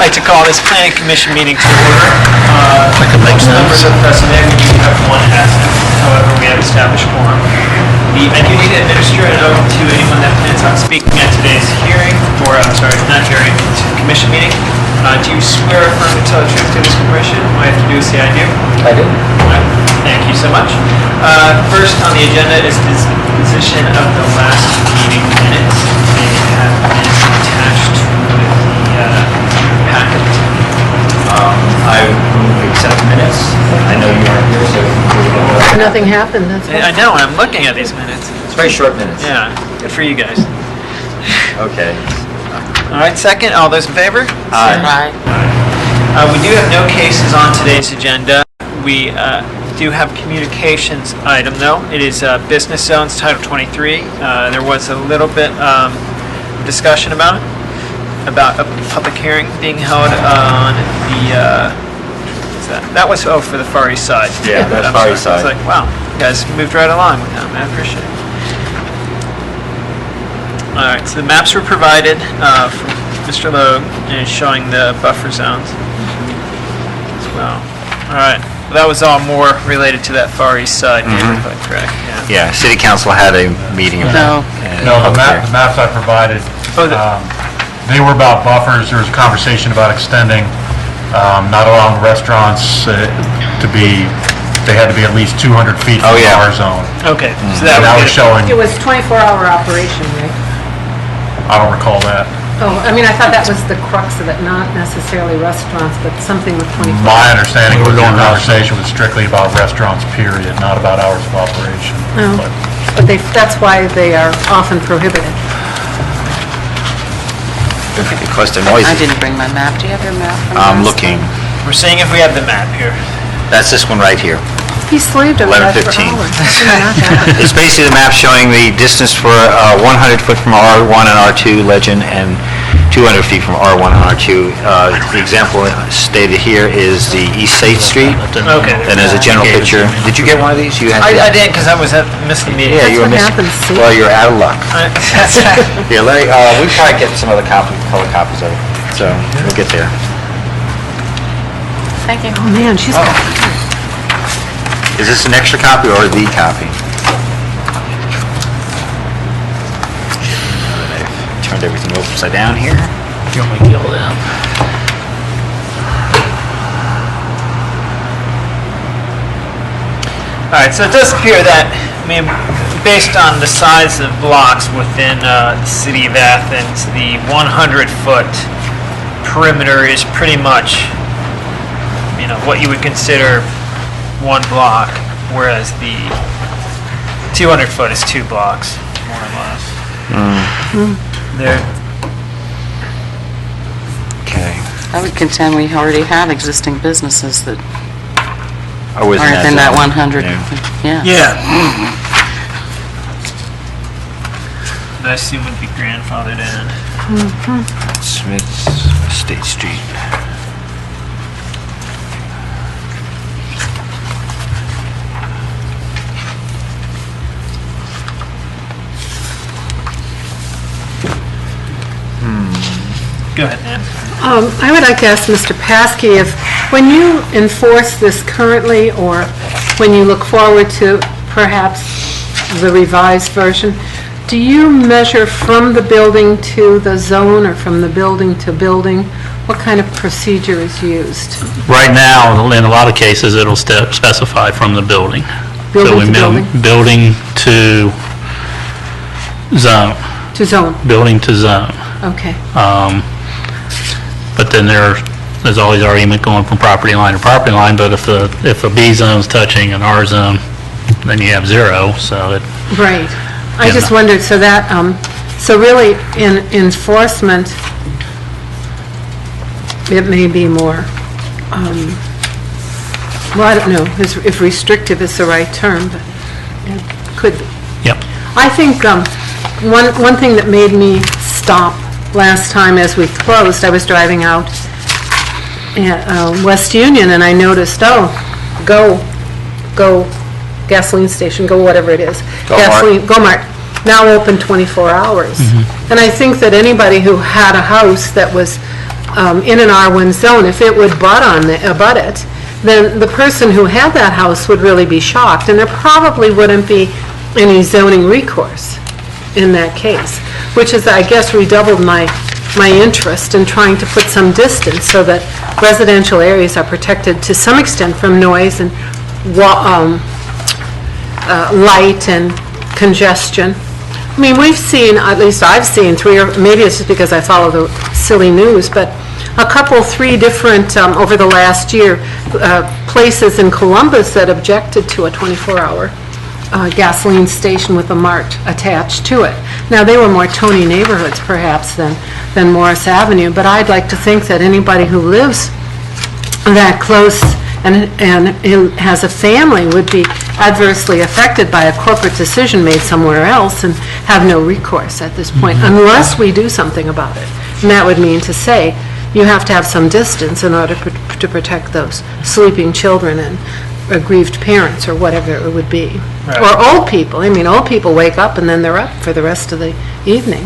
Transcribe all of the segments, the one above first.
I'd like to call this Planning Commission meeting to order. Most members of the president, we do have one absent. However, we have established quorum. I do need to administer an oath to anyone that plans on speaking at today's hearing, or I'm sorry, not hearing, to the commission meeting. Do you swear or affirm to tell the truth to this commission? All I have to do is say I do. I do. All right. Thank you so much. First on the agenda is the disposition of the last meeting minutes. They have been attached with the packet. I move to accept minutes. I know you aren't here, so Nothing happened, that's I what. know, I'm looking at these minutes. it's very short minutes. Yeah, good for you guys. Okay. All right, second, all those in favor? Aye. We do have no cases on today's agenda. We do have communications item, though. It is Business Zones, Title 23. There was a little bit discussion about it, about a public hearing being held on the, what's that? That was, for the Far East Side. Yeah, that's I'm Far sorry. East Side. It's like, wow, you guys moved right along with that, man. I appreciate it. All right, so the maps were provided from Mr. Logue, and it's showing the buffer zones as well. All right, well, that was all more related to that Far East Side neighborhood, correct? Yeah, City Council had a meeting about it. No, the maps I provided, they were about buffers. There was a conversation about extending, not allowing restaurants to be, they had to be at least 200 feet from the R zone. Okay, so And that was would showing, It was 24-hour operation, right? I don't recall that. Oh, I mean, I thought that was the crux of it, not necessarily restaurants, but something with 24 hours. My understanding was the conversation was strictly about restaurants, period, not about hours of operation. Oh. But But that's why they are often prohibited. Because they're noisy. I didn't bring my map. Do you have your map? from I'm last looking. We're seeing if we have the map here. That's this one right here. He slaved over that for 11:15. hours. How can you not have it? It's basically the map showing the distance for 100 foot from R1 and R2 Legend and 200 feet from R1 and R2. The example stated here is the East 8th Street. Okay. And there's a general picture. Did you get one of these? You had I didn't, because I was at missing the meeting. Yeah, you were That's what missing. happens, see? Well, you're out of luck. That's right. Here, we probably get some other color copies of it. So we'll get there. Thank you. Oh, man, she's got Is this an extra copy or the copy? I've turned everything upside down here. You want me to yell down? All right, so it does appear that, I mean, based on the size of blocks within the city of Athens, the 100-foot perimeter is pretty much, you know, what you would consider one block, whereas the 200-foot is 2 blocks, more or less. There. Okay. I would contend we already have existing businesses that Oh, isn't are within that zone? 100. Yeah. Yeah. Yeah. I assume would be grandfathered in. Smith's State Street. Go ahead, Nan. I would like to ask Mr. Paskey if, when you enforce this currently, or when you look forward to perhaps the revised version, do you measure from the building to the zone or from the building to building? What kind of procedure is used? Right now, in a lot of cases, it'll specify from the building. Building to So building? Building to zone, To zone, building to zone. okay. But then there's always argument going from property line to property line, but if a B zone's touching an R zone, then you have 0, so it, Right. I Yeah, just no. wondered, so that, so really in enforcement, it may be more, well, I don't know if restrictive is the right term, but it could be. yep. I think one thing that made me stop last time as we closed, I was driving out at West Union, and I noticed, go gasoline station, go whatever it is. Go-Mart, now open 24 hours. And I think that anybody who had a house that was in an R1 zone, if it would abut it, then the person who had that house would really be shocked, and there probably wouldn't be any zoning recourse in that case, which is, I guess, redoubled my interest in trying to put some distance so that residential areas are protected to some extent from noise and light and congestion. I mean, we've seen, at least I've seen three, or maybe it's just because I follow the silly news, but three different, over the last year, places in Columbus that objected to a 24-hour gasoline station with a mart attached to it. Now, they were more Tony neighborhoods, perhaps, than Morris Avenue, but I'd like to think that anybody who lives that close and has a family would be adversely affected by a corporate decision made somewhere else and have no recourse at this point, unless we do something about it. And that would mean to say, you have to have some distance in order to protect those sleeping children and aggrieved parents or whatever it would be. Right. Or old people. I mean, old people wake up and then they're up for the rest of the evening.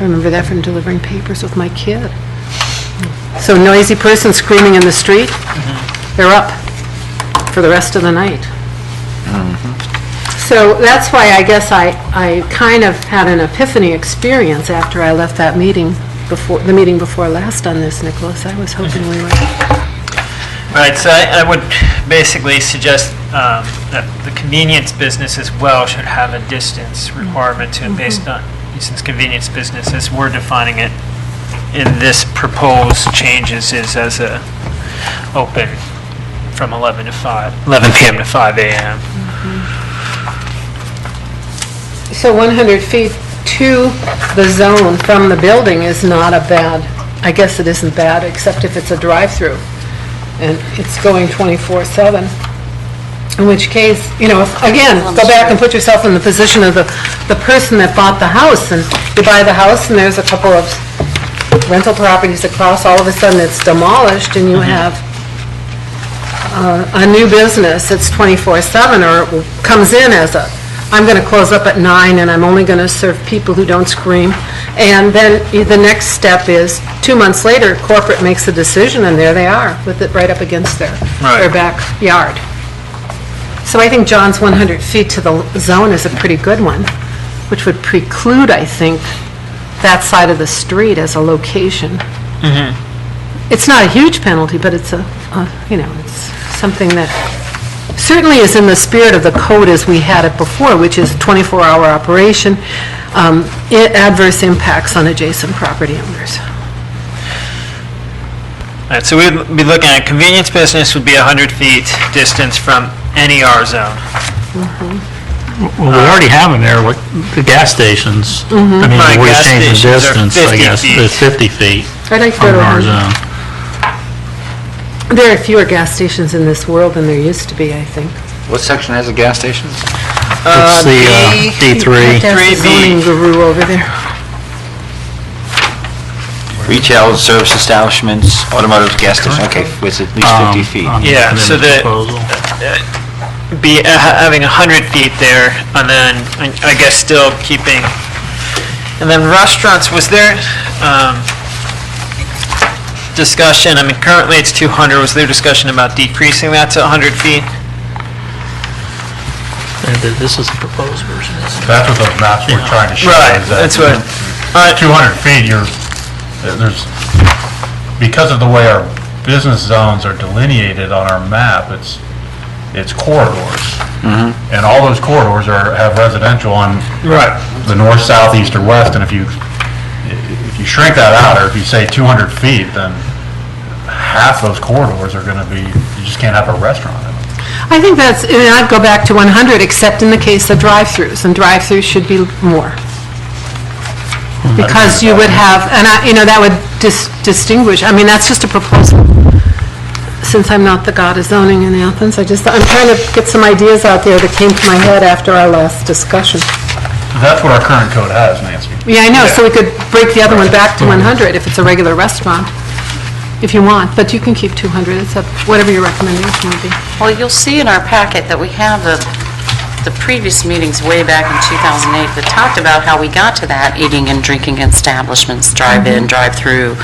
I remember that from delivering papers with my kid. So noisy person screaming in the street, they're up for the rest of the night. So that's why I guess I kind of had an epiphany experience after I left that meeting before last on this, Nicholas. I was hoping we would. Right, so I would basically suggest that the convenience business as well should have a distance requirement to it based on, since convenience business, as we're defining it in this proposed changes, is as a open from 11 p.m. to 5 a.m. So 100 feet to the zone from the building is not a bad, I guess it isn't bad, except if it's a drive-through and it's going 24/7. In which case, again, go back and put yourself in the position of the person that bought the house, and you buy the house and there's a couple of rental properties across, all of a sudden it's demolished and you have a new business that's 24/7, or comes in as I'm going to close up at 9 and I'm only going to serve people who don't scream. And then the next step is 2 months later, corporate makes a decision and there they are with it right up against their backyard. So I think John's 100 feet to the zone is a pretty good one, which would preclude, I think, that side of the street as a location. It's not a huge penalty, but it's it's something that certainly is in the spirit of the code as we had it before, which is 24-hour operation, adverse impacts on adjacent property owners. All right, so we'd be looking at convenience business would be 100 feet distance from any R zone. Well, we already have in there, the gas stations. I mean, Right, we're gas changing stations are distance, 50 I guess, feet. it's 50 feet I'd like to go from to our 100. zone. There are fewer gas stations in this world than there used to be, I think. What section has a gas station? It's the D3. That's the 3B. zoning guru over there. Retail, service establishments, automotive, gas station, okay, it's at least 50 feet. Yeah, so the proposal. be having 100 feet there, and then I guess still keeping. And then restaurants, was there discussion? I mean, currently it's 200. Was there discussion about decreasing that to 100 feet? This is the proposed version. That's what those maps were trying to show. Right, is that that's what. 200 feet, there's, because of the way our business zones are delineated on our map, it's corridors. And all those corridors have residential on the north, south, east, or west, and if you shrink that out, or if you say 200 feet, then half those corridors are going to be, you just can't have a restaurant in them. I think I'd go back to 100, except in the case of drive-throughs, and drive-throughs should be more. Because you would have, and that would distinguish, I mean, that's just a proposal. Since I'm not the god of zoning in Athens, I'm trying to get some ideas out there that came to my head after our last discussion. That's what our current code has, Nancy. Yeah, I know, so we could break the other one back to 100 if it's a regular restaurant, if you want, but you can keep 200, it's up, whatever your recommendation would be. Well, you'll see in our packet that we have the previous meetings way back in 2008 that talked about how we got to that eating and drinking establishments, drive-in, drive-through,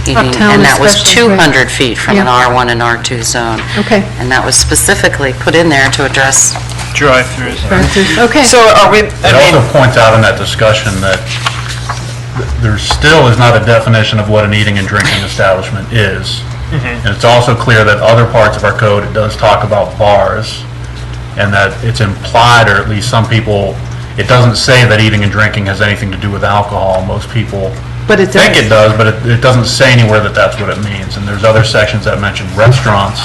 eating, Uptown and that was especially, right. 200 feet from an Yeah. R1 and R2 zone. Okay. And that was specifically put in there to address, Drive-throughs. Okay. So are we, It also points out in that discussion that there still is not a definition of what an eating and drinking establishment is. And it's also clear that other parts of our code, it does talk about bars, and that it's implied, or at least some people, it doesn't say that eating and drinking has anything to do with alcohol. Most people But it think does. it does, but it doesn't say anywhere that that's what it means. And there's other sections that mention restaurants,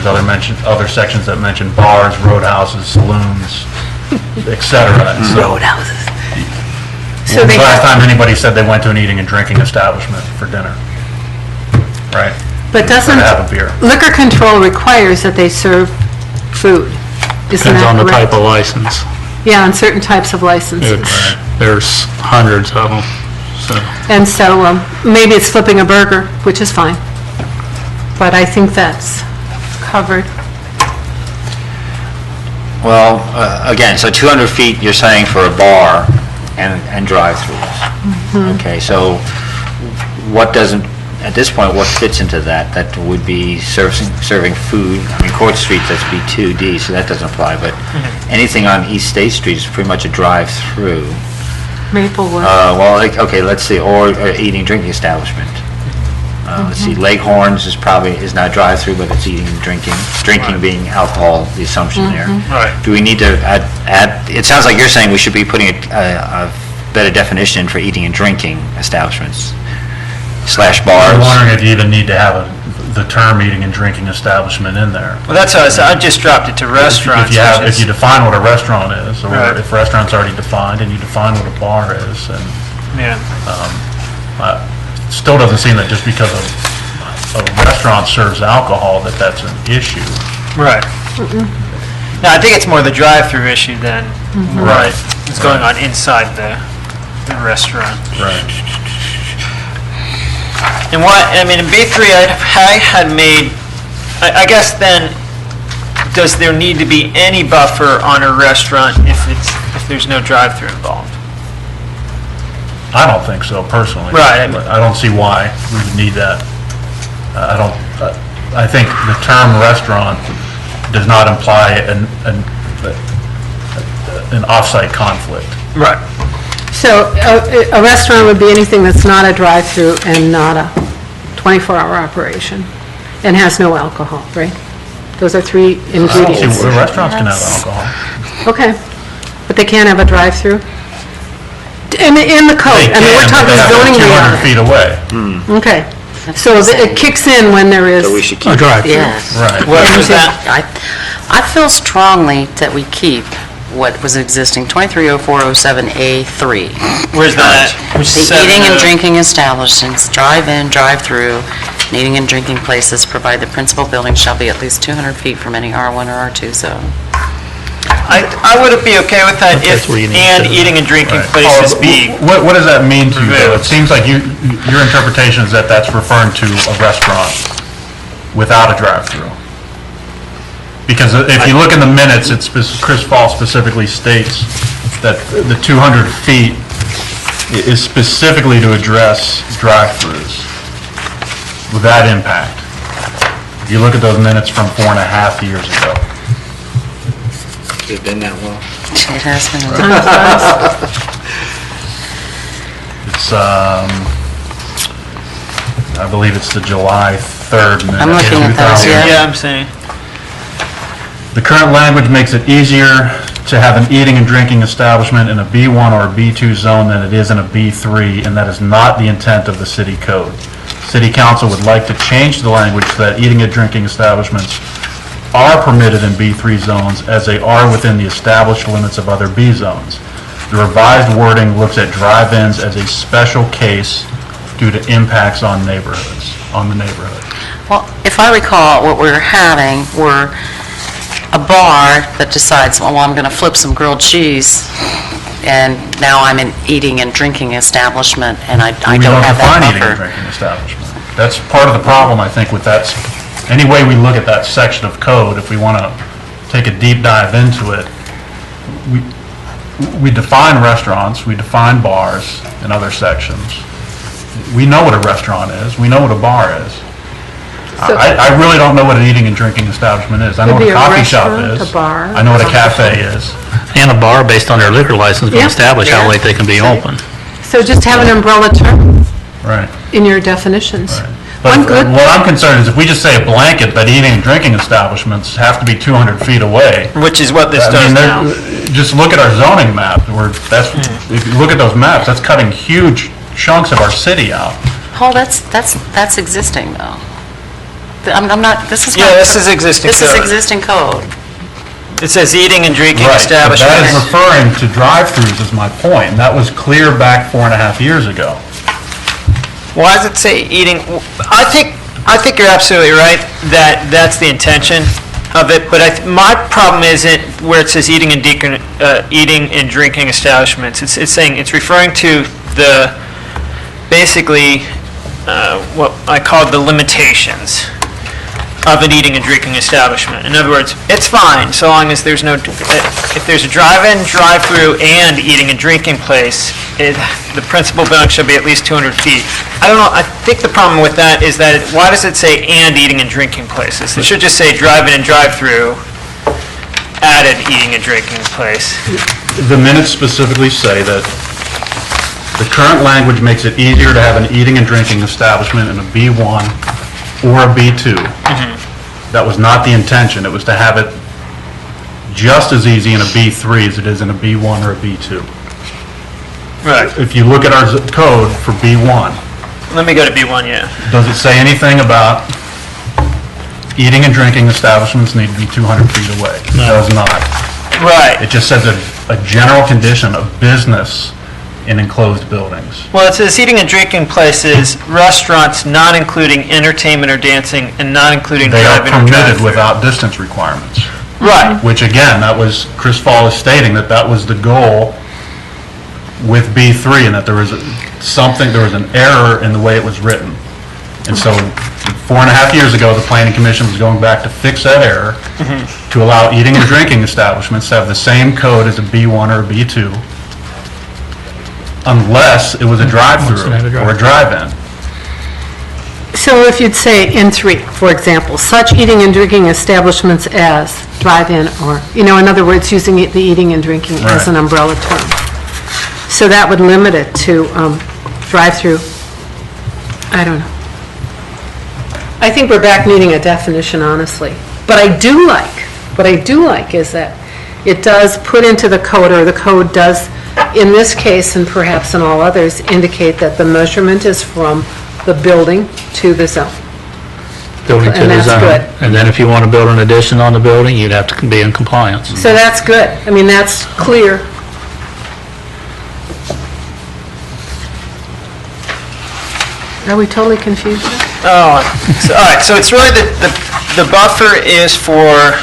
there's other sections that mention bars, roadhouses, saloons, et cetera. And so So when's they the last have, time anybody said they went to an eating and drinking establishment for dinner? Right? but Or doesn't, to have a beer. liquor control requires that they serve food. Isn't Depends that on the correct? type of license. Yeah, on certain types of licenses. There's hundreds of them, so. And so maybe it's flipping a burger, which is fine. But I think that's covered. Well, again, so 200 feet, you're saying for a bar and drive-throughs. Okay, so what doesn't, at this point, what fits into that? That would be serving food. I mean, Court Street, that's B2D, so that doesn't apply, but anything on East State Street is pretty much a drive-through. Maplewood. Well, okay, let's see, or eating, drinking establishment. Let's see, Leghorns is not drive-through, but it's eating and drinking. Drinking being alcohol, the assumption there. Right. Do we need to add, it sounds like you're saying we should be putting a better definition for eating and drinking establishments / I'm bars. wondering if you even need to have the term eating and drinking establishment in there. Well, that's how I just dropped it to restaurants. If you define what a restaurant is, or Right. if restaurant's already defined, and you define what a bar is, and Yeah. it still doesn't seem that just because a restaurant serves alcohol, that that's an issue. Right. No, I think it's more the drive-through issue than Right. what's going on inside the restaurant. Right. And what, I mean, in B3, I had made, I guess then, does there need to be any buffer on a restaurant if there's no drive-through involved? I don't think so, personally. Right. I don't see why we would need that. I think the term restaurant does not imply an off-site conflict. Right. So a restaurant would be anything that's not a drive-through and not a 24-hour operation and has no alcohol, right? Those are three ingredients. See, restaurants can have alcohol. Okay, but they can't have a drive-through? In the code, They I mean, we're can, but talking they have to zoning be 200 reality. feet away. Okay, so it kicks in when there is, So we should A keep, drive-through. yes. Right. What was that? I feel strongly that we keep what was existing, 230407A3. Where's that? Which The seven, eating and drinking establishments, drive-in, drive-through, and eating and drinking places, provide the principal building shall be at least 200 feet from any R1 or R2 zone. I would be okay with that if That's where you need and to- eating and drinking Right. places Oh, be. What does that mean to you, though? It Prevails. seems like your interpretation is that that's referring to a restaurant without a drive-through. Because if you look in the minutes, Chris Fall specifically states that the 200 feet is specifically to address drive-throughs with that impact. If you look at those minutes from 4.5 years ago. it's been that long. It has been, It's, I believe it's the July 3rd minute. I'm looking at those, 2000. yeah. Yeah, I'm saying. The current language makes it easier to have an eating and drinking establishment in a B1 or a B2 zone than it is in a B3, and that is not the intent of the city code. City council would like to change the language so that eating and drinking establishments are permitted in B3 zones as they are within the established limits of other B zones. The revised wording looks at drive-ins as a special case due to impacts on the neighborhood. well, if I recall, what we were having were a bar that decides, well, I'm going to flip some grilled cheese, and now I'm an eating and drinking establishment, and I We don't have define that eating and buffer. drinking establishment. That's part of the problem, I think, with that, any way we look at that section of code, if we want to take a deep dive into it, we define restaurants, we define bars in other sections. We know what a restaurant is, we know what a bar is. So- I really don't know what an eating and drinking establishment is. I know what Could be a a coffee shop restaurant, is. a bar, I know what a a coffee cafe is. And a bar, based on their liquor license, can Yeah. establish how Yeah. late they can be open. So just have an umbrella term Right. in your definitions. But One good, what I'm concerned is if we just say a blanket that eating and drinking establishments have to be 200 feet away. Which is what this I does mean, now. just look at our zoning map, where if you look at those maps, that's cutting huge chunks of our city out. Paul, that's existing, though. I'm not, this is not... Yeah, this is existing This is code. existing code. It says eating and drinking Right, but that is establishments. referring to drive-throughs is my point, and that was clear back 4.5 years ago. Why does it say eating? I think you're absolutely right that that's the intention of it, but my problem isn't where it says eating and drinking establishments. It's saying, it's referring to the, basically, what I call the limitations of an eating and drinking establishment. In other words, it's fine so long as there's no, if there's a drive-in, drive-through, and eating and drinking place, the principal building shall be at least 200 feet. I don't know, I think the problem with that is that, why does it say and eating and drinking places? It should just say drive-in and drive-through, added eating and drinking place. The minutes specifically say that the current language makes it easier to have an eating and drinking establishment in a B1 or a B2. That was not the intention. It was to have it just as easy in a B3 as it is in a B1 or a B2. Right. If you look at our code for B1, Let me go to B1, yeah. does it say anything about eating and drinking establishments need to be 200 feet away? It does not. Right. It just says a general condition of business in enclosed buildings. Well, it says eating and drinking places, restaurants not including entertainment or dancing, and not including They are drive-in or permitted drive-through. without distance requirements. Right. Which again, that was, Chris Fall is stating that that was the goal with B3, and that there was there was an error in the way it was written. And so, 4.5 years ago, the Planning Commission was going back to fix that error to allow eating and drinking establishments to have the same code as a B1 or a B2, unless it was a drive-through or a drive-in. so if you'd say in 3, for example, such eating and drinking establishments as drive-in or, in other words, using the eating and drinking as Right. an umbrella term. So that would limit it to drive-through. I don't know. I think we're back needing a definition, honestly. But what I do like is that it does put into the code, or the code does, in this case and perhaps in all others, indicate that the measurement is from the building to the zone. Building to And the that's zone. good. And then if you want to build an addition on the building, you'd have to be in compliance. So that's good. I mean, that's clear. Are we totally confused? Oh, all right, so it's really the buffer is for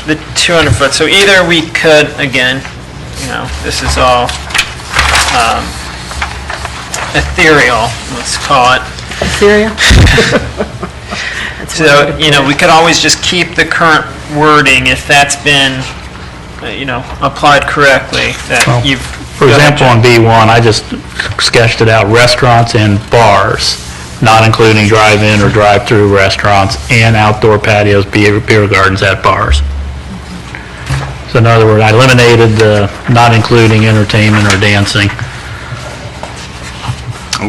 the 200 foot. So either we could, again, this is all ethereal, let's call it. Syria? So, we could always just keep the current wording if that's been, applied correctly, that Well, you've... For example, on B1, I just sketched it out, restaurants and bars, not including drive-in or drive-through restaurants, and outdoor patios, beer gardens at bars. So in other words, I eliminated the not including entertainment or dancing.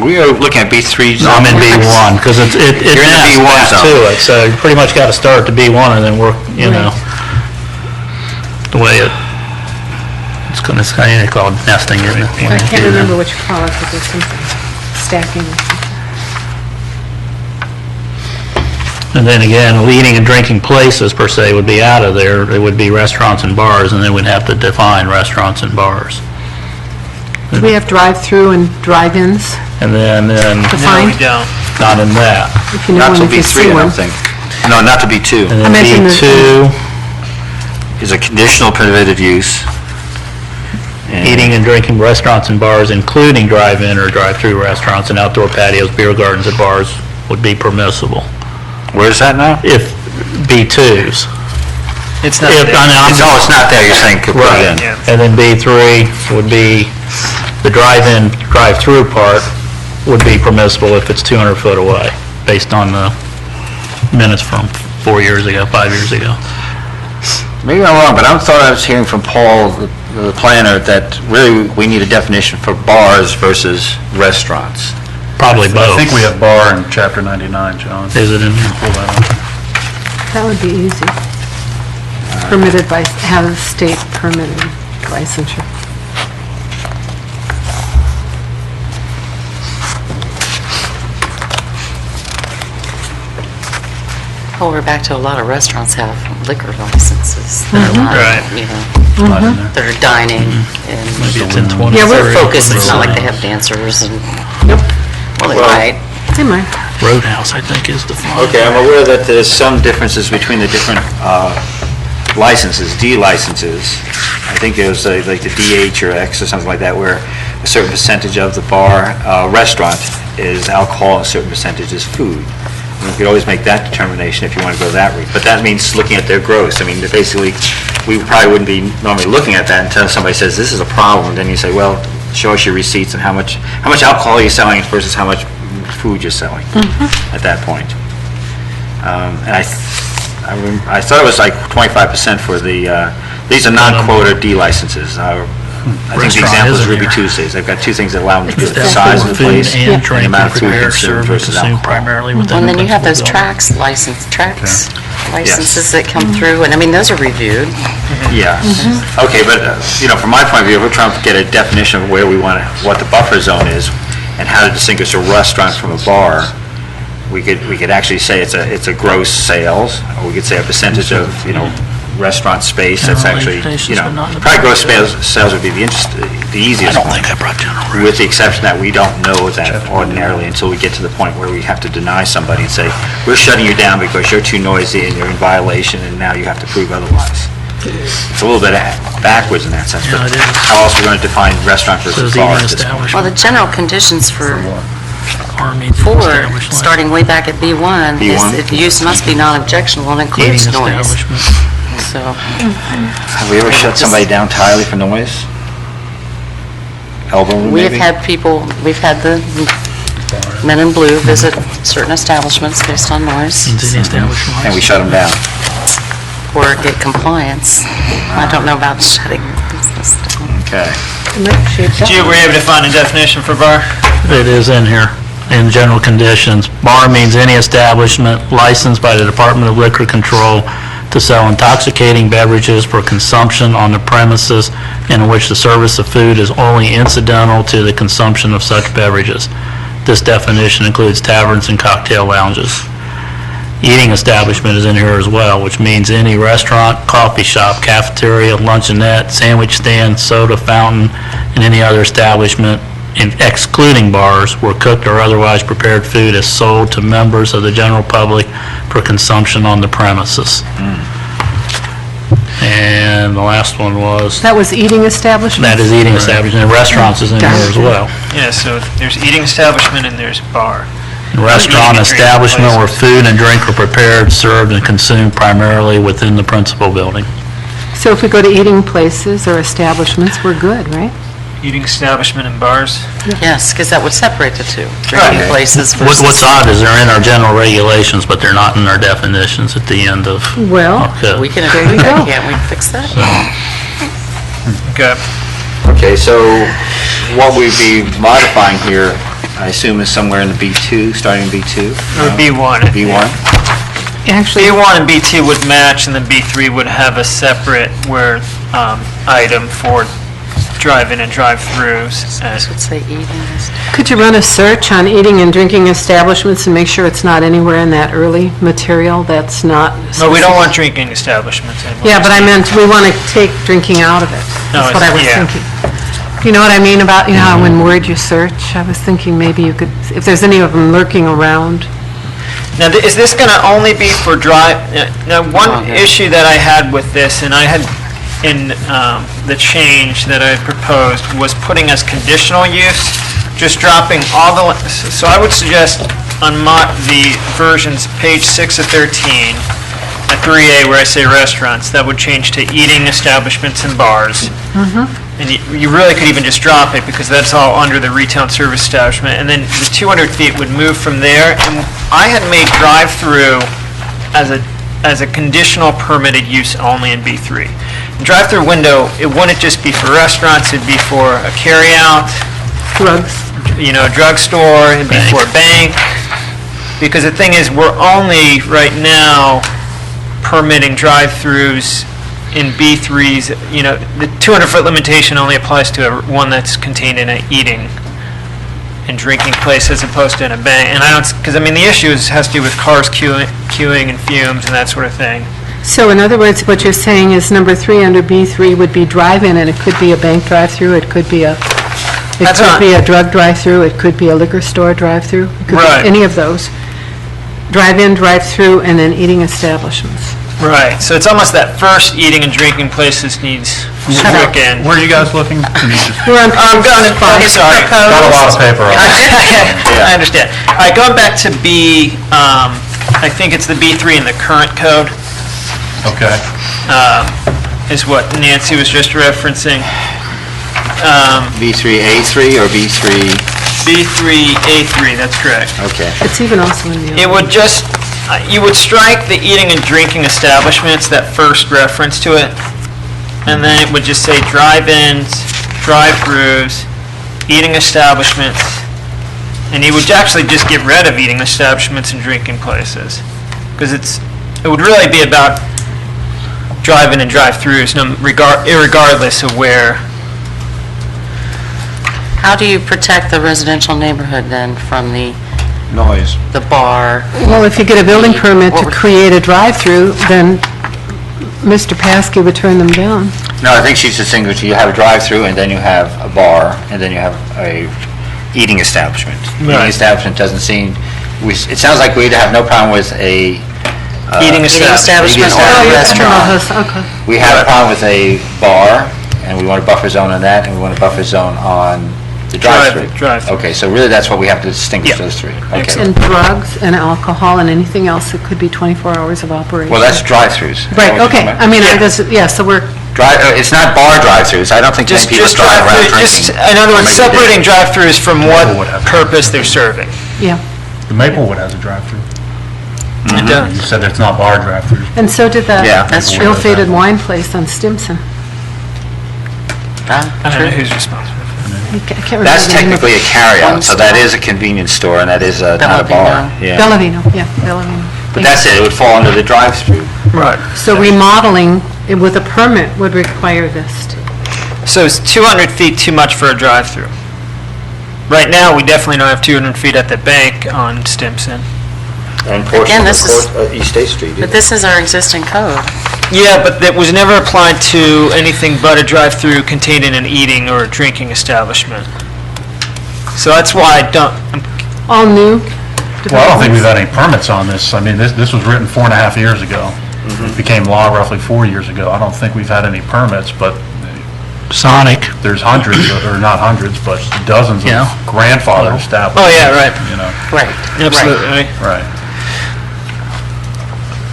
We are looking at B3 zone. No, I'm in B1, because it You're in the maps B1 back zone. to it, so you pretty much got to start at the B1 and then work, the way it's kind of called nesting. I can't remember what you call it, but there's something, stacking. And then again, eating and drinking places per se would be out of there. It would be restaurants and bars, and then we'd have to define restaurants and bars. Do we have drive-through and drive-ins And then, No, defined? we don't. not in that. If you know Not one, to if you see B3, I one. don't think. No, not to B2. And I then meant in the- B2, Is a conditional permitted use. And eating and drinking restaurants and bars, including drive-in or drive-through restaurants and outdoor patios, beer gardens and bars would be permissible. Where's that now? If B2s, It's not If- there. I mean, I'm- No, it's not there, you're saying could put it in. Yeah. And then B3 would be, the drive-in, drive-through part would be permissible if it's 200 foot away, based on the minutes from 4 years ago, 5 years ago. Maybe I'm wrong, but I thought I was hearing from Paul, the planner, that really we need a definition for bars versus restaurants. Probably both. I think we have bar in chapter 99, John. Is it in there? Pull that up. That would be easy. Permitted by, have state permitted licensure. Well, we're back to a lot of restaurants have liquor licenses that are not, Right. you know, Not in there. that are dining and Maybe it's in 20. Yeah, we're focused, it's not like they have dancers and, Nope, well, they Well- might. they might. Roadhouse, I think, is the font. Okay, I'm aware that there's some differences between the different licenses, D licenses. I think there's like the DH or X or something like that, where a certain percentage of the bar, restaurant is alcohol and a certain percentage is food. And you could always make that determination if you want to go that route, but that means looking at their gross. I mean, basically, we probably wouldn't be normally looking at that until somebody says, this is a problem, then you say, well, show us your receipts and how much alcohol you're selling versus how much food you're selling at that point. And I thought it was like 25% for the, these are non-quota D licenses. I think the Restaurant example is isn't Ruby here. Tuesdays. They've got two things that allow them to do it, the Establishment size of the food place and and the drink amount are of food prepared, consumed served, and versus consumed alcohol. primarily Well, within and the then you have those principal tracks licenses that come through, and I mean, those are reviewed. Yes. Okay, but, from my point of view, we're trying to get a definition of where we want to, what the buffer zone is and how to distinguish a restaurant from a bar. We could actually say it's a gross sales, or we could say a percentage of, restaurant space that's General actually, regulations, but not in the probably gross bylaws. sales would be the I easiest don't one. think I brought general With the exception that we don't know that ordinarily until we get to the point where we have to deny somebody and say, we're shutting you down because you're too noisy and you're in violation and now you have to prove otherwise. It's a little bit backwards in that sense, but Yeah, it is. how else are we going to define restaurant versus Says bar eating at this point? Well, the establishment. general conditions for Bar means four, established license. starting way back at B1, is B1? that the use must be non-objectionable and Eating includes noise. establishment. So, Have we ever shut somebody down entirely for noise? Elbow room we have maybe? had people, we've had the men in blue visit certain establishments based on noise Means any establishment And we license. shut them down. or get compliance. I don't know about shutting business down. Okay. It might shape that. Gee, were you able to find a definition for bar? It is in here, in general conditions. Bar means any establishment licensed by the Department of Liquor Control to sell intoxicating beverages for consumption on the premises in which the service of food is only incidental to the consumption of such beverages. This definition includes taverns and cocktail lounges. Eating establishment is in here as well, which means any restaurant, coffee shop, cafeteria, luncheonette, sandwich stand, soda fountain, and any other establishment, excluding bars, where cooked or otherwise prepared food is sold to members of the general public for consumption on the premises. And the last one was, That was eating establishment? that is eating establishment, and restaurants is in here as well. Yeah, so there's eating establishment and there's bar. Restaurant Eating and drinking establishment where places. food and drink are prepared, served, and consumed primarily within the principal building. So if we go to eating places or establishments, we're good, right? Eating establishment and bars. Yes, because that would separate the two, drinking Right. places What's versus... odd is they're in our general regulations, but they're not in our definitions at the end of Well, our code. We can There agree you with that, go. can't we fix that? Okay. Okay, so what we'd be modifying here, I assume, is somewhere in the B2, starting in B2? Or B1. B1? actually, B1 and B2 would match, and then B3 would have a separate item for drive-in and drive-throughs. This would say eating. could you run a search on eating and drinking establishments and make sure it's not anywhere in that early material that's not... No, we don't want drinking establishments anymore. Yeah, but I meant, we want to take drinking out of it. No, That's what I was yeah. thinking. You know what I mean about, how in Word you search? I was thinking maybe you could, if there's any of them lurking around. Now, is this going to only be for drive? Now, one Okay. issue that I had with this, and I had in the change that I proposed, was putting as conditional use, just dropping all the. So I would suggest on the versions, page 6 of 13, at 3A where I say restaurants, that would change to eating establishments and bars. And you really could even just drop it because that's all under the retail and service establishment. And then the 200 feet would move from there. And I had made drive-through as a conditional permitted use only in B3. Drive-through window, it wouldn't just be for restaurants, it'd be for a carry-out, Drugs. Drugstore, it'd be for a bank. Because the thing is, we're only right now permitting drive-throughs in B3s, the 200-foot limitation only applies to one that's contained in an eating and drinking place as opposed to in a bank. And because the issue has to do with cars queuing and fumes and that sort of thing. So in other words, what you're saying is number 3 under B3 would be drive-in, and it could be a bank drive-through, it could be a drug drive-through, it could be a liquor store drive-through. It could Right. be any of those. Drive-in, drive-through, and then eating establishments. Right, so it's almost that first eating and drinking places needs work in. Where are you guys looking? Can you just- We're on I'm going to, sorry. Got a lot of paper on it. I understand. All right, going back to B, I think it's the B3 in the current code, Okay. is what Nancy was just referencing. B3A3 or B3, B3A3, that's correct. okay. It's even also in the... It would just, you would strike the eating and drinking establishments, that first reference to it, and then it would just say drive-ins, drive-throughs, eating establishments, and you would actually just get rid of eating establishments and drinking places. Because it would really be about drive-in and drive-throughs, irregardless of where. How do you protect the residential neighborhood then from the Noise. bar? Well, if you get a building permit to create a drive-through, then Mr. Paskey would turn them down. No, I think she's distinguishing, you have a drive-through, and then you have a bar, and then you have a eating establishment. Eating Right. establishment doesn't seem, it sounds like we'd have no problem with a... Eating establishment or Oh, a you're talking about restaurant? those, okay. We have a problem with a bar, and we want a buffer zone on that, and we want a buffer zone on the drive-through. Drive-through. Okay, so really that's what we have to distinguish Yeah. those three. Okay. And drugs and alcohol and anything else that could be 24 hours of operation. Well, that's drive-throughs. Is that Right, what you're okay. talking about? Yeah, so we're, It's not bar drive-throughs. I don't think many Just people drive around drive-through, drinking. in other words, Maybe they do. separating drive-throughs from Maplewood what has- purpose they're serving. yeah. The Maplewood has a drive-through. It does. You said it's not bar drive-throughs. And so did that Yeah. That's true. ill-fated wine place on Stimson. Ah, I don't know true. who's responsible. I can't remember That's the name of technically a it. carry-out, so that One is a convenience store, and that is not a bar. Bellavino. Yeah. Bellavino, yeah, Bellavino. But that's it, it would fall under the drive-through. Right. So remodeling with a permit would require this. So is 200 feet too much for a drive-through? Right now, we definitely don't have 200 feet at the bank on Stimson. And Again, this is- East State Street. But this is our existing code. Yeah, but that was never applied to anything but a drive-through contained in an eating or drinking establishment. So that's why I don't, All new Well, I don't think we've developments? had any permits on this. I mean, this was written 4.5 years ago. It became law roughly 4 years ago. I don't think we've had any permits, but Sonic, there's hundreds, or not hundreds, but dozens Yeah. of grandfather establishments. Oh, yeah, right. You know, Right. absolutely. right.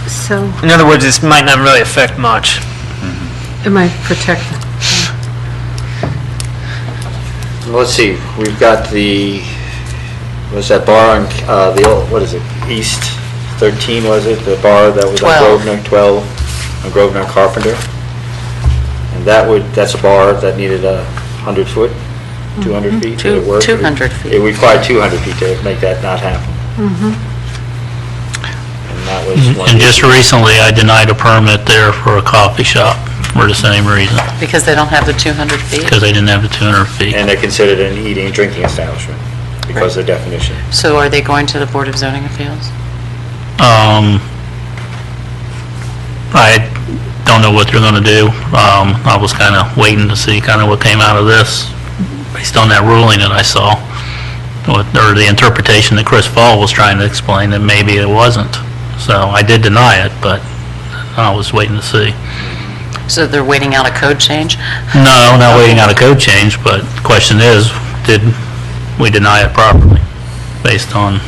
So In other words, this might not really affect much. it might protect them. Let's see, we've got the, what's that bar on, the old, what is it, East 13, was it? The bar that was on 12. Grosvenor, 12, on Grosvenor and Carpenter. And that's a bar that needed 100 foot, 200 feet to work. 200 feet. It required 200 feet to make that not happen. And that was one. and just recently I denied a permit there for a coffee shop for the same reason, Because they don't have the 200 feet? because they didn't have the 200 feet. And they're considered an eating and drinking establishment because of the definition. So are they going to the Board of Zoning Appeals? I don't know what they're gonna do. I was kind of waiting to see kind of what came out of this, based on that ruling that I saw, or the interpretation that Chris Fall was trying to explain, that maybe it wasn't. So I did deny it, but I was waiting to see. So they're waiting out a code change? No, not waiting out a code change, but the question is, did we deny it properly, based on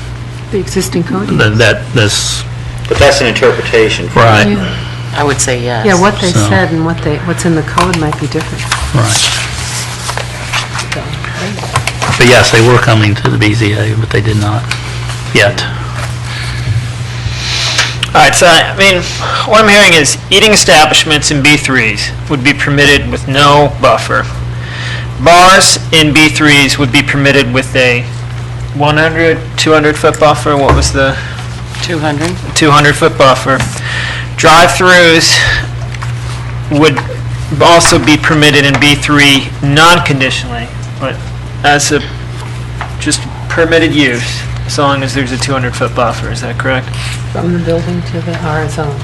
The existing code? that this But that's an interpretation. Right, I would say yes. Yeah, what they So- said and what's in the code might be different. right. But yes, they were coming to the BZA, but they did not yet. All right, so, I mean, what I'm hearing is eating establishments in B3s would be permitted with no buffer. Bars in B3s would be permitted with a 100, 200-foot buffer. What was the 200? 200-foot buffer? Drive-throughs would also be permitted in B3 non-conditionally, but as a just permitted use, as long as there's a 200-foot buffer. Is that correct? From the building to the R zone.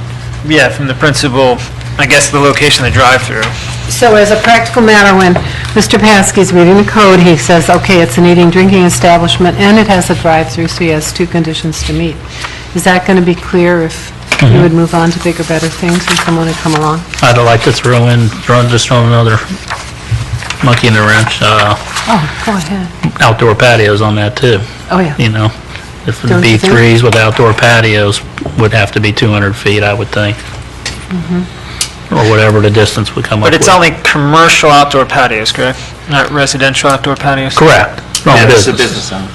Yeah, from the principal, I guess, the location of the drive-through. So as a practical matter, when Mr. Paskey's reading the code, he says, okay, it's an eating, drinking establishment, and it has a drive-through, so he has two conditions to meet. Is that going to be clear if you would move on to bigger, better things and someone would come along? I'd like to throw another monkey in the wrench, Oh, go ahead. outdoor patios on that too, Oh, yeah. you know? If the Don't you think? B3s with outdoor patios would have to be 200 feet, I would think. Or whatever the distance would come up But with. it's only commercial outdoor patios, correct? Not residential outdoor patios? Correct. Wrong Yeah, it's a business. business zone.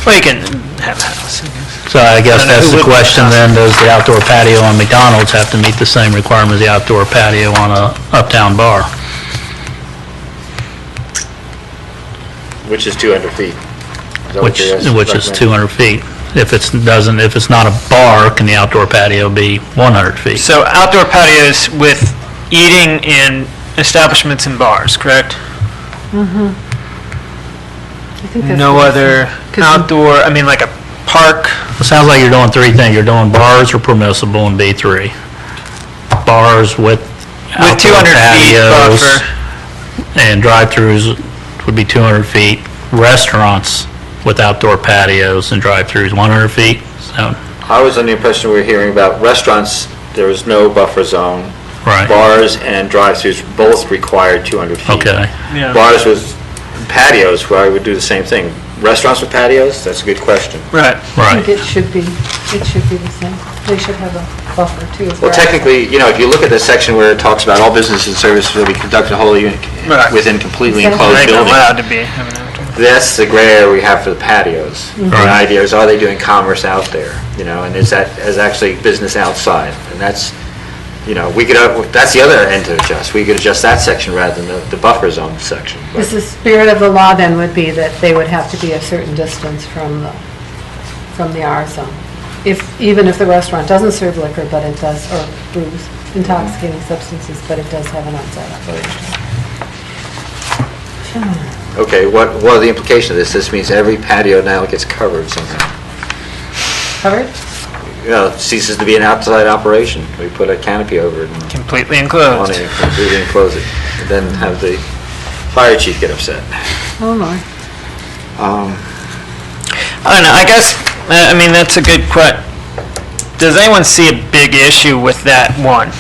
Well, you can have a house, I guess. So I guess I don't know that's who the would- question then, does the outdoor patio on McDonald's have to meet the same requirement as the outdoor patio on a uptown bar? Which is 200 feet. Is that what Which you're is recommending? 200 feet. If it's not a bar, can the outdoor patio be 100 feet? So outdoor patios with eating in establishments and bars, correct? I think that's No what he other said. 'Cause you- outdoor, I mean, like a park? It sounds like you're doing three things. You're doing bars are permissible in B3. Bars with With outdoor 200 feet patios buffer. and drive-throughs would be 200 feet. Restaurants with outdoor patios and drive-throughs, 100 feet. So, I was under the impression we were hearing about restaurants, there was no buffer zone. right, Bars and drive-throughs both required 200 feet. okay. Yeah. Bars with patios, where I would do the same thing. Restaurants with patios, that's a good question. Right. I Right. think it should be the same. They should have a buffer too. Well, technically, if you look at the section where it talks about all business and services will be conducted wholly Right. within completely Exactly. enclosed They're buildings. allowed to be having outdoor. That's the gray area we have for the patios. The Right. idea is, are they doing commerce out there? And is that actually business outside? And that's, we could, that's the other end to adjust. We could adjust that section rather than the buffer zone section. But- Because the spirit of the law then would be that they would have to be a certain distance from the R zone. Even if the restaurant doesn't serve liquor, but it does, or booze, intoxicating substances, but it does have an outside operation. Okay, what are the implications of this? This means every patio now gets covered somehow. Covered? Ceases to be an outside operation. We put a canopy over it and Completely on enclosed. it, completely enclose it, and then have the fire chief get upset. Oh, Lord. I don't know, I guess, I mean, that's a good question. Does anyone see a big issue with that one?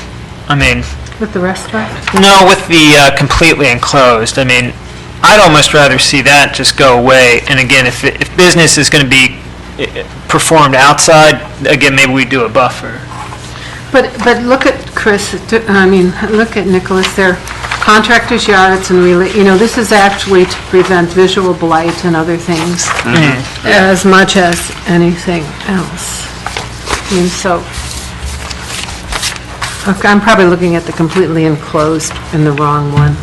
I mean, With the restaurant? no, with the completely enclosed. I mean, I'd almost rather see that just go away. And again, if business is going to be performed outside, again, maybe we do a buffer. But look at look at Nicholas there. Contractors' yards and this is actually to prevent visual blight and other things as much as anything else. Okay, I'm probably looking at the completely enclosed in the wrong one.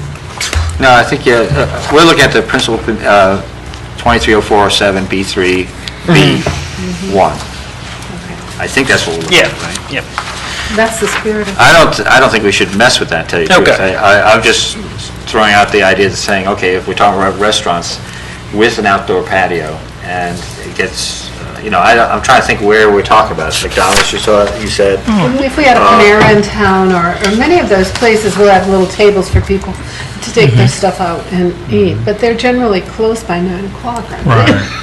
No, I think, we're looking at the principal, 230407 B3 B1. I think that's what we're looking at, right? Yep. That's the spirit of... I don't think we should mess with that, tell you the truth. Okay. I'm just throwing out the idea of saying, okay, if we're talking about restaurants with an outdoor patio, and it gets, I'm trying to think where we're talking about. McDonald's, you said? If we had a Panera in town, or many of those places will have little tables for people to take their stuff out and eat, but they're generally closed by 9 o'clock, aren't they? Right.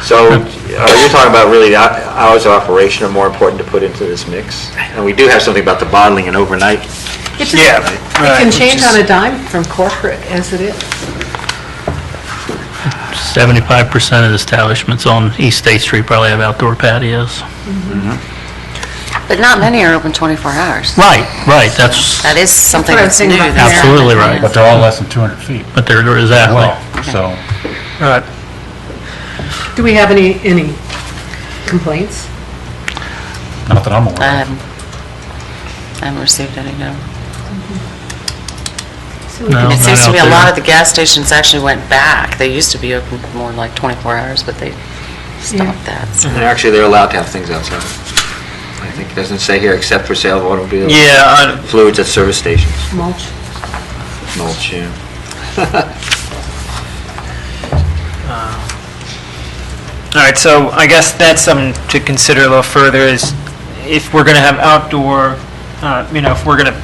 So you're talking about really the hours of operation are more important to put into this mix? And we do have something about the bottling and overnight. It just- Yeah. It can change on a dime from corporate as it is. 75% of the establishments on East State Street probably have outdoor patios. But not many are open 24 hours. Right, that's That is something That's that's what I was new. thinking about. this absolutely year. right. But they're all less than 200 feet. But they're, exactly. Well, so, Right. Do we have any complaints? not that I'm I aware of. haven't received any, no. No, It seems not to be a out lot there. of the gas stations actually went back. They used to be open more like 24 hours, but they stopped that. so. And actually, they're allowed to have things outside. I think it doesn't say here, except for sale of automobiles. Yeah, Fluids at service stations. Mulch? Mulch, yeah. all right, so I guess that's something to consider a little further is if we're going to have outdoor, if we're going to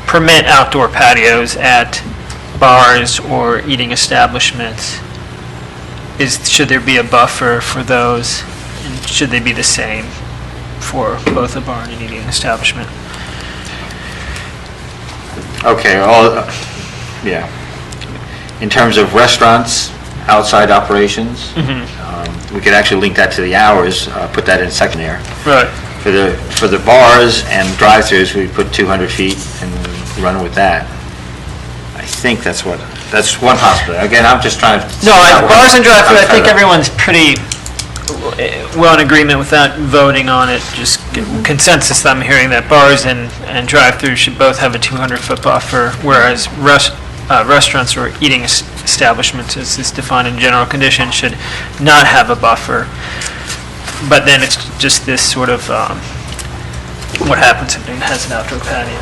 permit outdoor patios at bars or eating establishments, should there be a buffer for those? And should they be the same for both a bar and an eating establishment? Okay, yeah. In terms of restaurants, outside operations, we could actually link that to the hours, put that in second there. Right. For the bars and drive-throughs, we put 200 feet and run with that. I think that's one possibility. Again, I'm just trying to... No, bars and drive-through, I think I'm trying to- everyone's pretty well in agreement without voting on it, just consensus I'm hearing that bars and drive-through should both have a 200-foot buffer, whereas restaurants or eating establishments, as is defined in general conditions, should not have a buffer. But then it's just this sort of, what happens if it has an outdoor patio?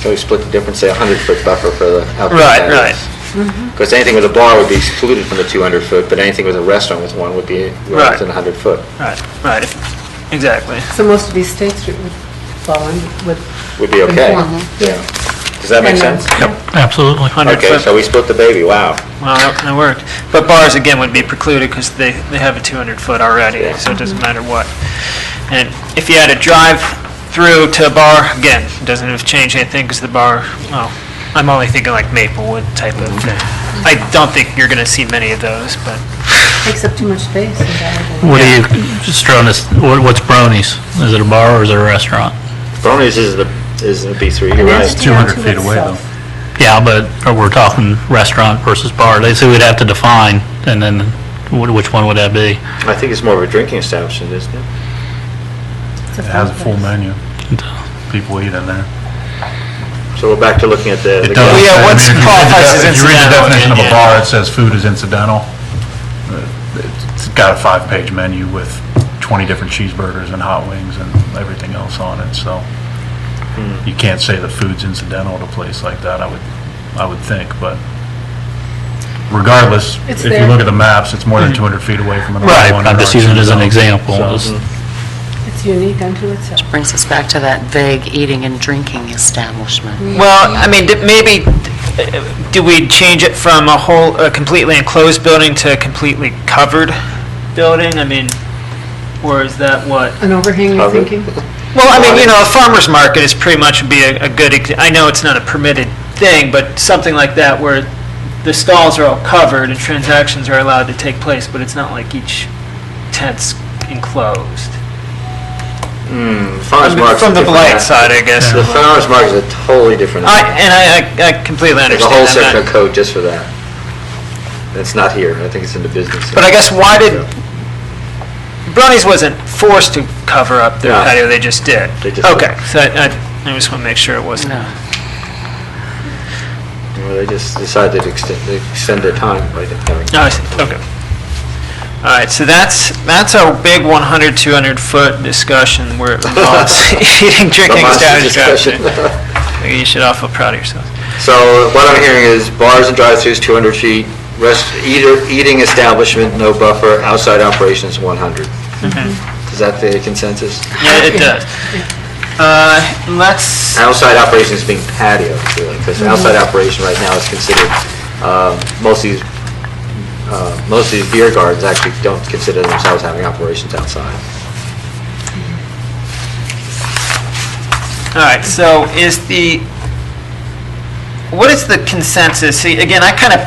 So we split the difference, say 100-foot buffer for the outdoor Right, patios. Because anything with a bar would be excluded from the 200-foot, but anything with a restaurant with one would be Right. within 100-foot. Right, exactly. So most of these State Street would fall in with... Would be okay. Yeah. Does that make sense? Absolutely. 100 Okay, foot. so we split the baby, wow. Well, that worked. But bars, again, would be precluded because they have a 200-foot already, Yeah. so it doesn't matter what. And if you had a drive-through to a bar, again, it doesn't have to change anything because the bar, well, I'm only thinking like Maplewood type of thing. I don't think you're going to see many of those, but Takes up too much space. What do you, just throwing this, what's Bronies? Is it a bar or is it a restaurant? Bronies is a B3, you're right. It's 200 feet away, though. Yeah, but we're talking restaurant versus bar. They say we'd have to define, and then which one would that be? I think it's more of a drinking establishment, isn't it? It has a full menu. People eat in there. So we're back to looking at the... It does. yeah, I what's mean, if you read the qualifies as If you read the incidental, definition of a yeah. bar, it says food is incidental. It's got a 5-page menu with 20 different cheeseburgers and hot wings and everything else on it, so you can't say that food's incidental to a place like that, I would think, but regardless, It's if you there. look at the maps, it's more than 200 feet away from an Right, R1 I'm or just using it as an R2 zone. example. So- Just- It's unique unto itself. Brings us back to that vague eating and drinking establishment. well, I mean, maybe do we change it from a completely enclosed building to a completely covered building? I mean, or is that what? An overhang, you're Covered? thinking? Well, I mean, a farmer's market is pretty much would be a good, I know it's not a permitted thing, but something like that where the stalls are all covered and transactions are allowed to take place, but it's not like each tent's enclosed. Farmers market's a From the different blight aspect. side, I guess. The farmers market is a totally different... I completely There's a understand whole that. section of code just for that. It's not here, I think it's in the business. But I guess why did, Brownies wasn't forced to cover up their No. patio, they just did? They just Okay, did. so I just want to make sure it wasn't. No. Well, they just decided to extend their time by having... Oh, I see, okay. All right, so that's our big 100, 200-foot discussion where it involves eating, drinking, monster establishment. discussion. You should all feel proud of yourselves. So what I'm hearing is bars and drive-throughs, 200 feet, eating establishment, no buffer, outside operations, 100. Is that the consensus? Yeah, it does. Let's, Outside operations being patio, really, because outside operation right now is considered, most of these beer gardens actually don't consider themselves having operations outside. all right, so what is the consensus? See, again, I kind of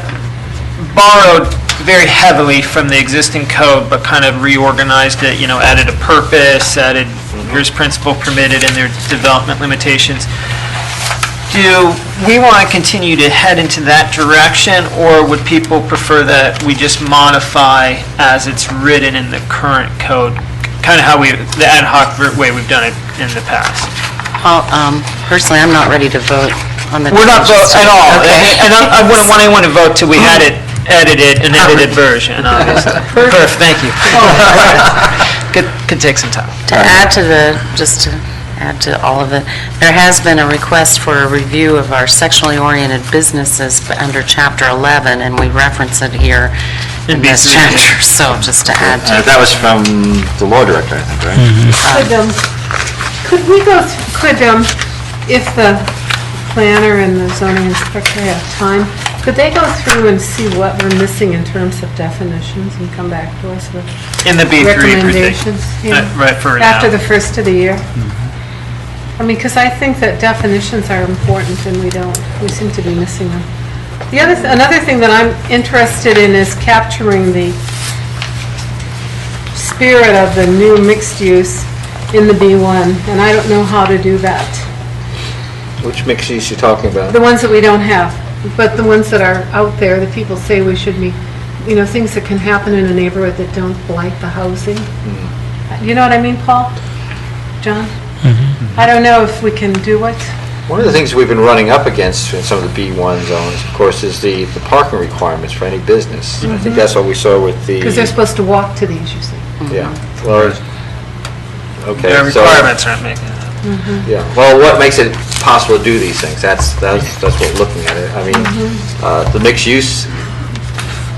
borrowed very heavily from the existing code, but kind of reorganized it, added a purpose, added here's principal permitted and their development limitations. Do we want to continue to head into that direction, or would people prefer that we just modify as it's written in the current code, kind of how the ad hoc way we've done it in the past? Personally, I'm not ready to vote on the... We're not voting at all, Okay. and I wouldn't want anyone to vote till we had it edited, an edited version, obviously. Perfect, thank you. Could take some time. To add to just to add to all of it, there has been a request for a review of our sexually oriented businesses under Chapter 11, and we reference it here in this chapter, so just to add to... That was from the law director, I think, right? Could we go, if the planner and the zoning inspector have time, could they go through and see what we're missing in terms of definitions and come back to us with In the B3 recommendations? right for now. After the first of the year? I mean, because I think that definitions are important and we seem to be missing them. Another thing that I'm interested in is capturing the spirit of the new mixed use in the B1, and I don't know how to do that. Which mixed use you talking about? The ones that we don't have, but the ones that are out there that people say we should be, things that can happen in a neighborhood that don't blight the housing. You know what I mean, Paul? John? I don't know if we can do it. One of the things we've been running up against in some of the B1 zones, of course, is the parking requirements for any business. I think that's what we saw with the... Because they're supposed to walk to these, you see. Yeah. Well, okay. Their requirements aren't making it. Yeah. Well, what makes it possible to do these things? That's what we're looking at it. I mean, the mixed use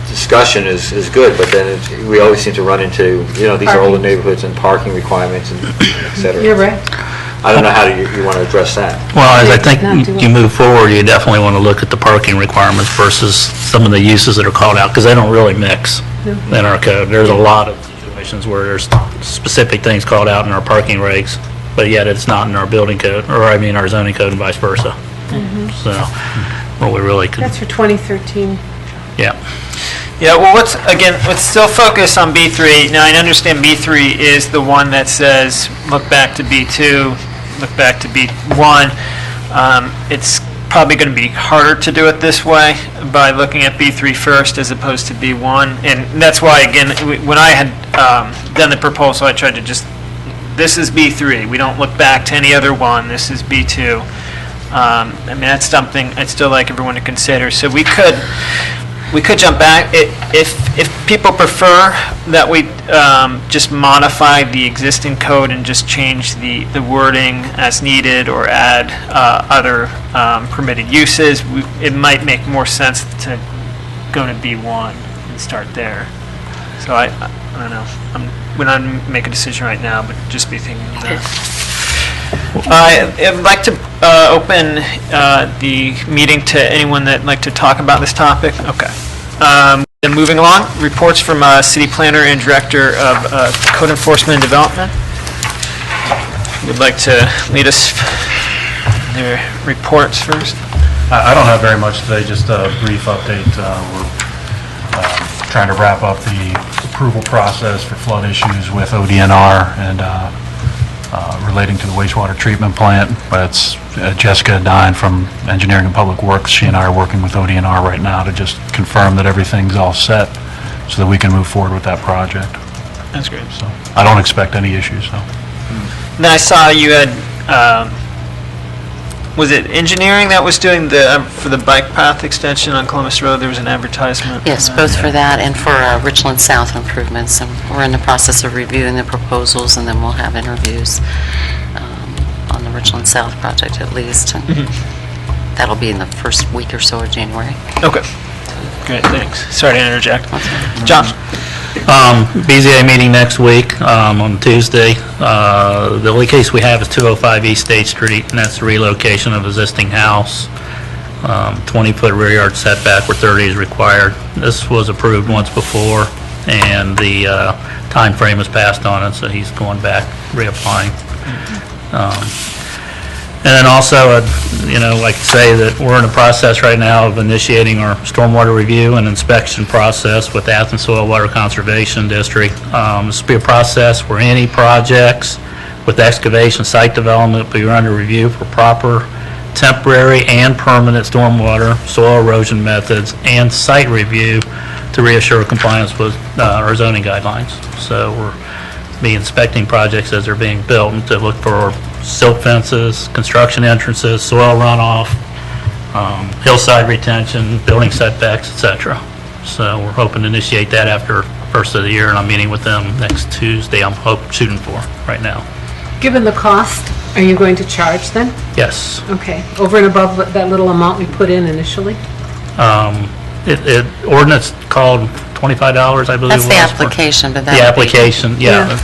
discussion is good, but then we always seem to run into, these are older neighborhoods and parking requirements and et cetera. You're right. I don't know how you want to address that. Well, as I Not do think it. you move forward, you definitely want to look at the parking requirements versus some of the uses that are called out, because they don't really mix in our code. There's a lot of situations where there's specific things called out in our parking regs, but yet it's not in our building code, or our zoning code and vice versa. So, well, we really could, That's for 2013. yeah. Yeah, well, let's still focus on B3. Now, I understand B3 is the one that says, look back to B2, look back to B1. It's probably going to be harder to do it this way by looking at B3 first as opposed to B1. And that's why, again, when I had done the proposal, I tried to this is B3. We don't look back to any other one. This is B2. I mean, that's something I'd still like everyone to consider. So we could jump back if people prefer that we just modify the existing code and just change the wording as needed or add other permitted uses. It might make more sense to go to B1 and start there. So I don't know. We're not make a decision right now, but just be thinking of that. I'd like to open the meeting to anyone that'd like to talk about this topic. Okay. Then moving along, reports from City Planner and Director of Code Enforcement and Development. Would like to lead us in their reports first. I don't have very much today, just a brief update. We're trying to wrap up the approval process for flood issues with ODNR and relating to the wastewater treatment plant. But it's Jessica Dine from Engineering and Public Works. She and I are working with ODNR right now to just confirm that everything's all set so that we can move forward with that project. That's great. So I don't expect any issues, so. Then I saw you had, was it engineering that was doing for the bike path extension on Columbus Road? There was an advertisement. Yes, both for that and for Richland South improvements. And we're in the process of reviewing the proposals, and then we'll have interviews on the Richland South project at least. And that'll be in the first week or so of January. Okay. Great, thanks. Sorry to interject. John? BZA meeting next week on Tuesday. The only case we have is 205 East State Street, and that's the relocation of existing house. 20-foot rear yard setback where 30 is required. This was approved once before, and the time frame was passed on it, so he's going back, reapplying. And then also, like to say that we're in the process right now of initiating our stormwater review and inspection process with the Athens Soil Water Conservation District. This will be a process where any projects with excavation, site development will be under review for proper temporary and permanent stormwater, soil erosion methods, and site review to reassure compliance with our zoning guidelines. So we're be inspecting projects as they're being built and to look for silt fences, construction entrances, soil runoff, hillside retention, building setbacks, etc. So we're hoping to initiate that after first of the year, and I'm meeting with them next Tuesday. I'm shooting for right now. Given the cost, are you going to charge then? Yes. Okay, over and above that little amount we put in initially? Ordinance called $25, I believe. That's the it was for- application, but that The would be... application, yeah.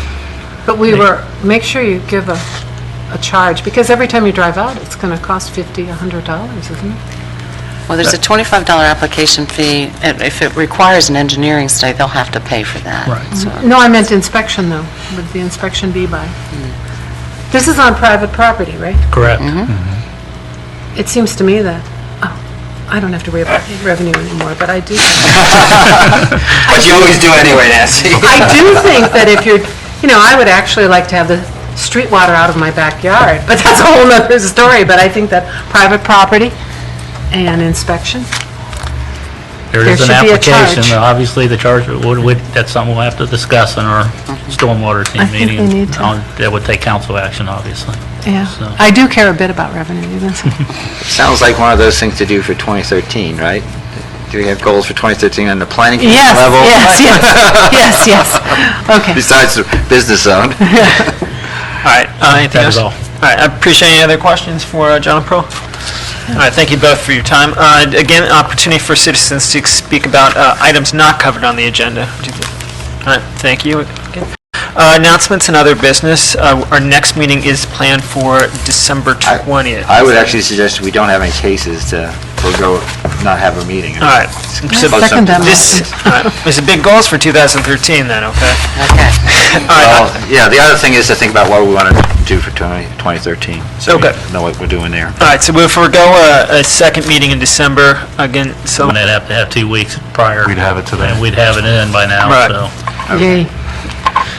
But make sure you give a charge, because every time you drive out, it's going to cost $50, $100, isn't it? Well, there's a $25 application fee. If it requires an engineering study, they'll have to pay for that. Right. So- No, I meant inspection, though. Would the inspection be by? This is on private property, right? Correct. It seems to me that, I don't have to worry about revenue anymore, but I do. But you always do anyway, Nancy. I do think that if you're, I would actually like to have the street water out of my backyard, but that's a whole nother story. But I think that private property and inspection, There is an should be a application, charge. obviously the charge, that's something we'll have to discuss in our stormwater I team think meeting. we need to. That would take council action, obviously. yeah. So- I do care a bit about revenue, even so. Sounds like one of those things to do for 2013, right? Do we have goals for 2013 on the planning commission Yes, level? yes. Okay. Besides the business zone? All right, anything That else? is all. All right, I appreciate any other questions for John and Pro? All right, thank you both for your time. Again, opportunity for citizens to speak about items not covered on the agenda. All right, thank you again. Announcements and other business. Our next meeting is planned for December 20th. I would actually suggest we don't have any cases to forego, not have a meeting. All right. Second that There's a big goals for 2013 then, okay? Okay. All right, Well, yeah, the other thing is to think about what we want to do for 2013. So Okay. we know what we're doing there. all right, so we'll forego a second meeting in December, again, so, And they'd have to have 2 weeks prior. We'd have it to And then. we'd have it in by now, Right. so. Yay.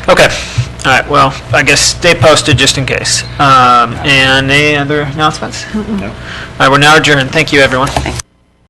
okay. All right, well, I guess stay posted just in case. And any other announcements? No. All right, we're now adjourned. Thank you, everyone.